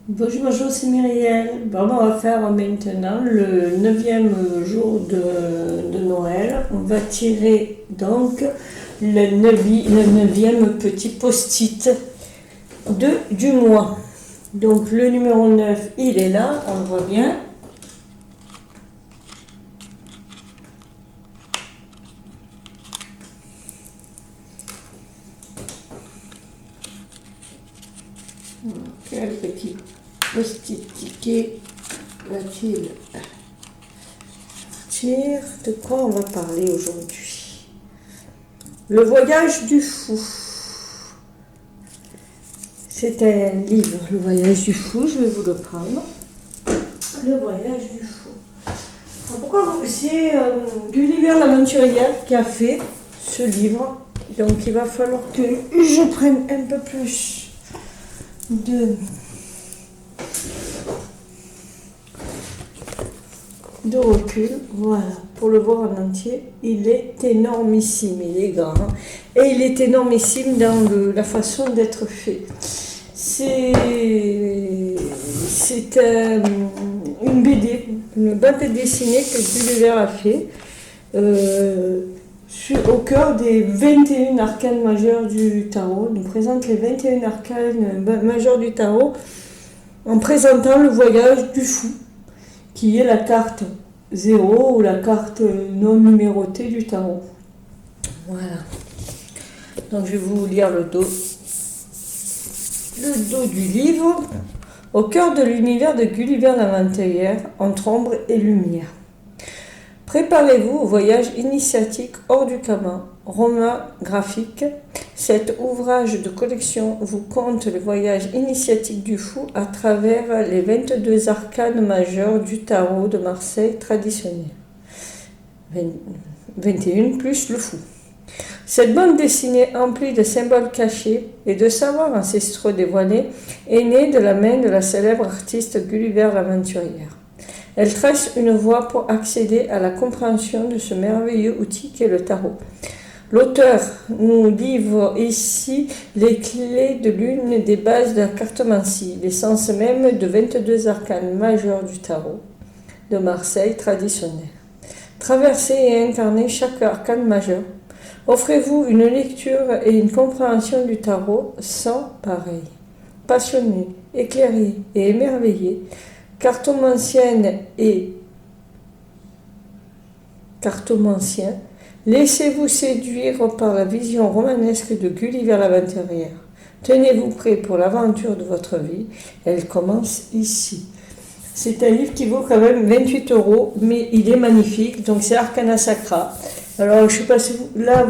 Bonjour, c'est Myriel. Bon, on va faire maintenant le 9e jour de Noël. On va tirer donc le 9e petit post-it du mois. Donc le numéro 9, il est là, on le voit bien. Quel petit post-it ticket va-t-il sortir? De quoi on va parler aujourd'hui? Le voyage du fou. C'est un livre, Le voyage du fou, je vais vous le prendre. Le voyage du fou. Alors pourquoi? C'est Gulliver l'aventurière qui a fait ce livre. Donc il va falloir que je prenne un peu plus de recul, voilà, pour le voir en entier. Il est énormissime, il est grand, hein, et il est énormissime dans la façon d'être fait. C'est une BD, une bande dessinée que Gulliver a fait au cœur des 21 arcanes majeures du tarot. Il nous présente les 21 arcanes majeures du tarot en présentant le voyage du fou, qui est la carte 0 ou la carte non numérotée du tarot. Voilà. Donc je vais vous lire le dos du livre. Au cœur de l'univers de Gulliver l'aventurière, entre ombre et lumière. Préparez-vous au voyage initiatique hors du commun. Roman graphique, cet ouvrage de collection vous conte le voyage initiatique du fou à travers les 22 arcanes majeurs du tarot de Marseille traditionnel. 21 plus le fou. Cette bande dessinée emplie de symboles cachés et de savoirs ancestraux dévoilés est née de la main de la célèbre artiste Gulliver l'aventurière. Elle trace une voie pour accéder à la compréhension de ce merveilleux outil qu'est le tarot. L'auteur nous livre ici les clés de l'une des bases de la cartomancie, l'essence même de 22 arcanes majeurs du tarot de Marseille traditionnel. Traversez et incarnez chaque arcane majeur. Offrez-vous une lecture et une compréhension du tarot sans pareil. Passionné, éclairé et émerveillé, cartomancienne et cartomancien, laissez-vous séduire par la vision romanesque de Gulliver l'aventurière. Tenez-vous prêt pour l'aventure de votre vie, elle commence ici. C'est un livre qui vaut quand même 28 €, mais il est magnifique, donc c'est Arcana Sacra. Alors je sais pas si là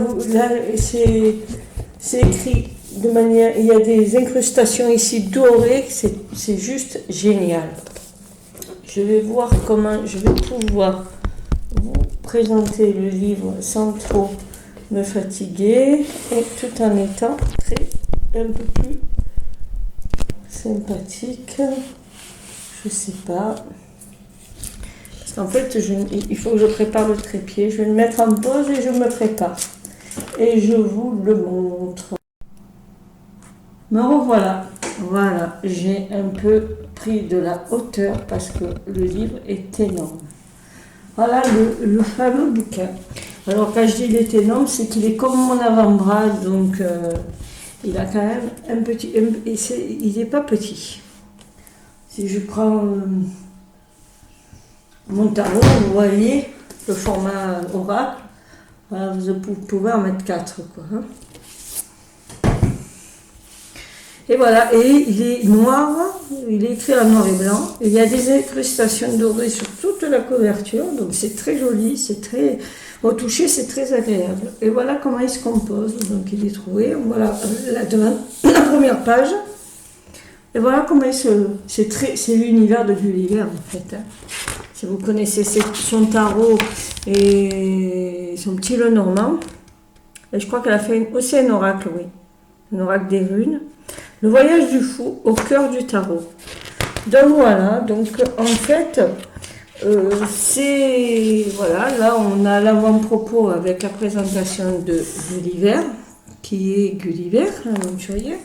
c'est écrit de manière, il y a des incrustations ici dorées, c'est juste génial. Je vais voir comment je vais pouvoir vous présenter le livre sans trop me fatiguer et tout en étant un peu plus sympathique. Je sais pas. Parce qu'en fait, il faut que je prépare le trépied. Je vais le mettre en pause et je me prépare. Et je vous le montre. Me revoilà. Voilà, j'ai un peu pris de la hauteur parce que le livre est énorme. Voilà le fameux bouquin. Alors quand je dis il est énorme, c'est qu'il est comme mon avant-bras, donc il a quand même un petit... il n'est pas petit. Si je prends mon tarot, vous voyez le format oracle, voilà, vous pouvez en mettre 4, quoi, hein. Et voilà, et il est noir, il est écrit en noir et blanc. Il y a des incrustations dorées sur toute la couverture, donc c'est très joli, c'est très... Au toucher, c'est très agréable. Et voilà comment il se compose, donc il est trouvé. Voilà là-dedans, la première page. Et voilà comment il se... C'est l'univers de Gulliver, en fait, hein. Si vous connaissez son tarot et son petit Lenormand, et je crois qu'elle a fait aussi un oracle, oui. Un oracle des runes. Le voyage du fou au cœur du tarot. Donc voilà, donc en fait, c'est... Voilà, là on a l'avant-propos avec la présentation de Gulliver, qui est Gulliver, l'aventurier.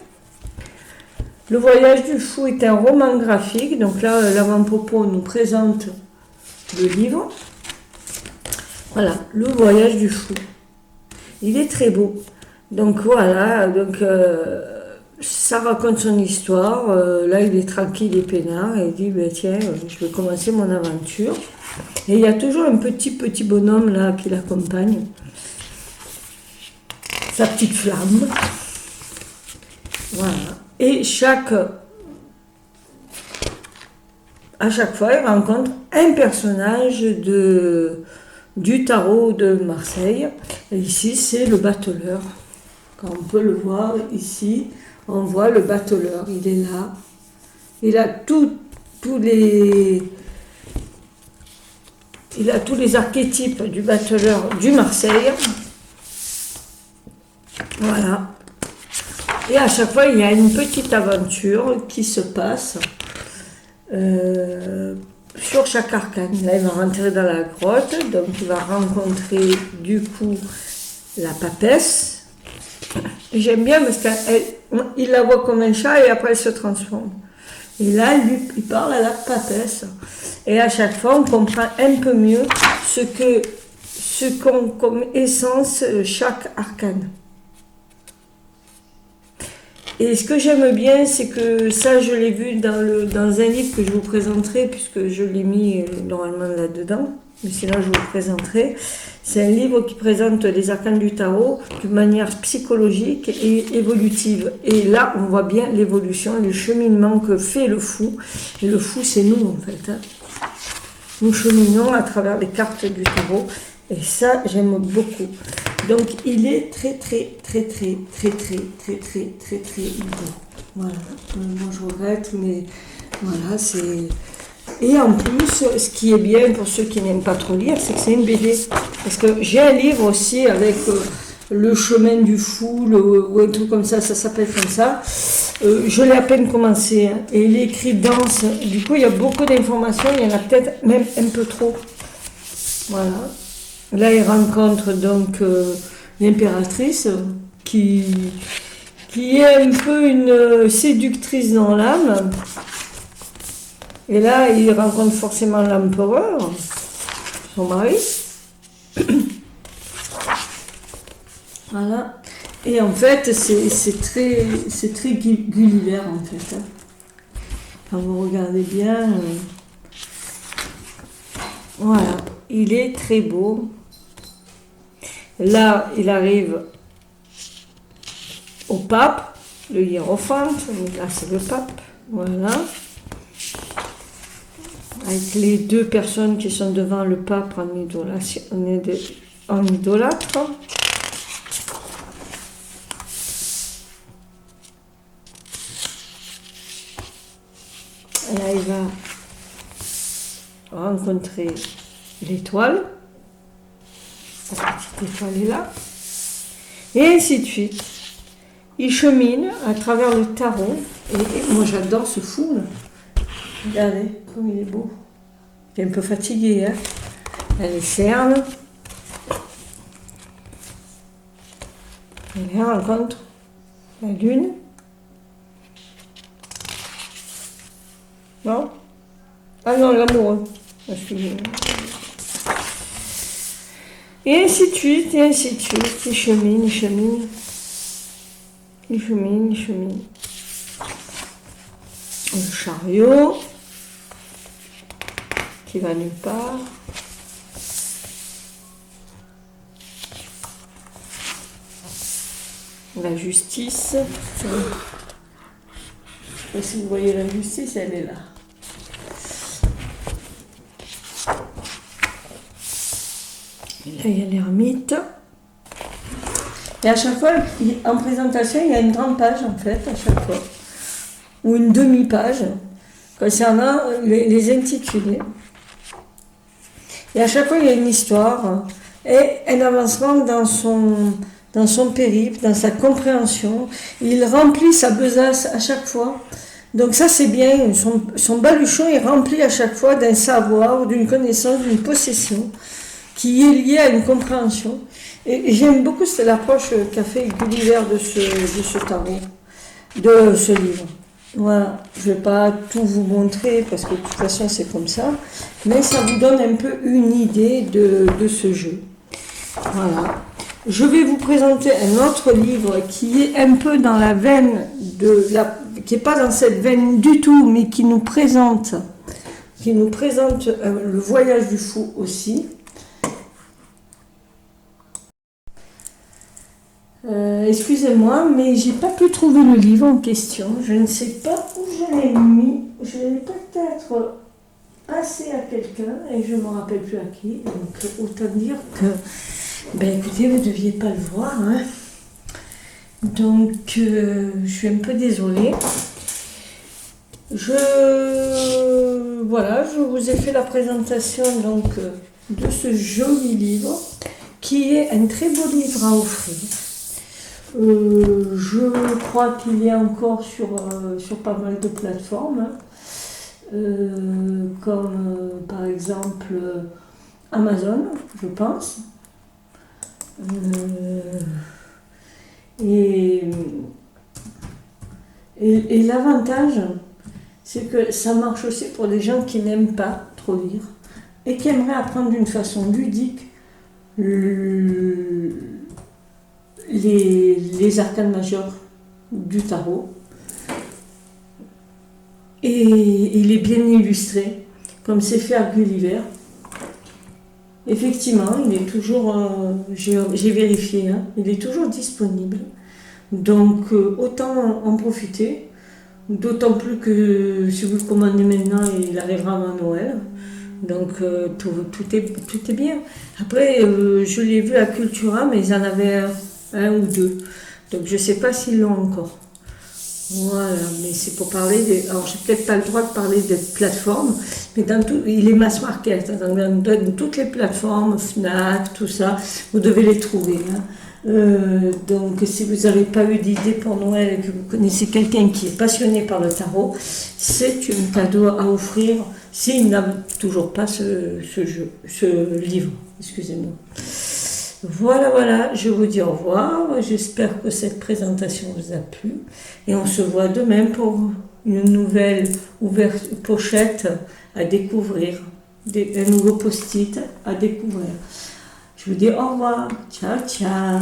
Le voyage du fou est un roman graphique. Donc là, l'avant-propos nous présente le livre. Voilà, le voyage du fou. Il est très beau. Donc voilà, ça raconte son histoire. Là, il est tranquille et peinard. Et il dit, ben, tiens, je vais commencer mon aventure. Et il y a toujours un petit bonhomme là qui l'accompagne. Sa petite flamme. Voilà. Et à chaque fois, il rencontre un personnage du tarot de Marseille. Et ici, c'est le bateleur. Comme on peut le voir ici, on voit le bateleur. Il est là. Il a tous les archétypes du bateleur du Marseille. Voilà. Et à chaque fois, il y a une petite aventure qui se passe sur chaque arcane. Là, il va rentrer dans la grotte, donc il va rencontrer du coup la papesse. J'aime bien parce qu'il la voit comme un chat et après elle se transforme. Et là, il parle à la papesse. Et à chaque fois, on comprend un peu mieux ce qu'ont comme essence chaque arcane. Et ce que j'aime bien, c'est que ça, je l'ai vu dans un livre que je vous présenterai, puisque je l'ai mis normalement là-dedans, mais sinon je vous le présenterai. C'est un livre qui présente les arcanes du tarot de manière psychologique et évolutive. Et là, on voit bien l'évolution, le cheminement que fait le fou. Et le fou, c'est nous, en fait. Hein. Nous cheminons à travers les cartes du tarot. Et ça, j'aime beaucoup. Donc, il est très beau. Voilà. Moi, je regrette, mais voilà, c'est... Et en plus, ce qui est bien pour ceux qui n'aiment pas trop lire, c'est que c'est une BD. Parce que j'ai un livre aussi avec le chemin du fou, ou un truc comme ça s'appelle comme ça. Je l'ai à peine commencé, hein, et il est écrit dense. Du coup, il y a beaucoup d'informations, il y en a peut-être même un peu trop. Voilà. Là, il rencontre donc l'impératrice qui est un peu une séductrice dans l'âme. Et là, il rencontre forcément l'empereur, son mari. Voilà. Et en fait, c'est très Gulliver, en fait. Hein. Quand vous regardez bien, voilà. Il est très beau. Là, il arrive au pape, le hiérophante. Là, c'est le pape. Voilà. Avec les deux personnes qui sont devant le pape en idolâtre. Là, il va rencontrer l'étoile. La petite étoile est là. Et ainsi de suite. Il chemine à travers le tarot. Et moi, j'adore ce fou, là. Regardez comme il est beau. Il est un peu fatigué, hein. Elle est cerne. Et là, on rencontre la lune. Non? Ah non, l'amoureux. Et ainsi de suite, et ainsi de suite. Il chemine, il chemine. Il chemine, il chemine. Le chariot qui va nulle part. La justice. Je ne sais pas si vous voyez la justice, elle est là. Et là, il y a l'ermite. Et à chaque fois, en présentation, il y a une grande page, en fait, à chaque fois. Ou une demi-page, concernant les intitulés. Et à chaque fois, il y a une histoire et un avancement dans son périple, dans sa compréhension. Il remplit sa besace à chaque fois. Donc ça, c'est bien. Son baluchon est rempli à chaque fois d'un savoir, d'une connaissance, d'une possession qui est liée à une compréhension. Et j'aime beaucoup l'approche qu'a fait Gulliver de ce tarot, de ce livre. Voilà, je ne vais pas tout vous montrer parce que de toute façon c'est comme ça, mais ça vous donne un peu une idée de ce jeu. Voilà. Je vais vous présenter un autre livre qui est un peu dans la veine qui n'est pas dans cette veine du tout, mais qui nous présente le voyage du fou aussi. Excusez-moi, mais j'ai pas pu trouver le livre en question. Je ne sais pas où je l'ai mis. Je l'ai peut-être passé à quelqu'un et je ne me rappelle plus à qui. Donc autant dire que, ben écoutez, vous ne deviez pas le voir. Hein. Donc je suis un peu désolée. Voilà, je vous ai fait la présentation donc de ce joli livre qui est un très beau livre à offrir. Je crois qu'il est encore sur pas mal de plateformes, comme par exemple Amazon, je pense. Et l'avantage, c'est que ça marche aussi pour les gens qui n'aiment pas trop lire et qui aimeraient apprendre d'une façon ludique les arcanes majeures du tarot. Et il est bien illustré, comme c'est fait à Gulliver. Effectivement, il est toujours, j'ai vérifié, hein, il est toujours disponible. Donc autant en profiter, d'autant plus que si vous le commandez maintenant, il arrivera avant Noël. Donc tout est bien. Après, je l'ai vu à Cultura, mais ils en avaient un ou deux. Donc je ne sais pas s'ils l'ont encore. Voilà, mais c'est pour parler des... Alors j'ai peut-être pas le droit de parler des plateformes, mais il est mass market, hein, dans toutes les plateformes, Fnac, tout ça, vous devez les trouver. Hein. Donc si vous n'avez pas eu d'idée pour Noël et que vous connaissez quelqu'un qui est passionné par le tarot, c'est un cadeau à offrir s'il n'a toujours pas ce livre. Excusez-moi. Voilà, je vous dis au revoir. J'espère que cette présentation vous a plu. Et on se voit demain pour une nouvelle pochette à découvrir, un nouveau post-it à découvrir. Je vous dis au revoir. Ciao, ciao.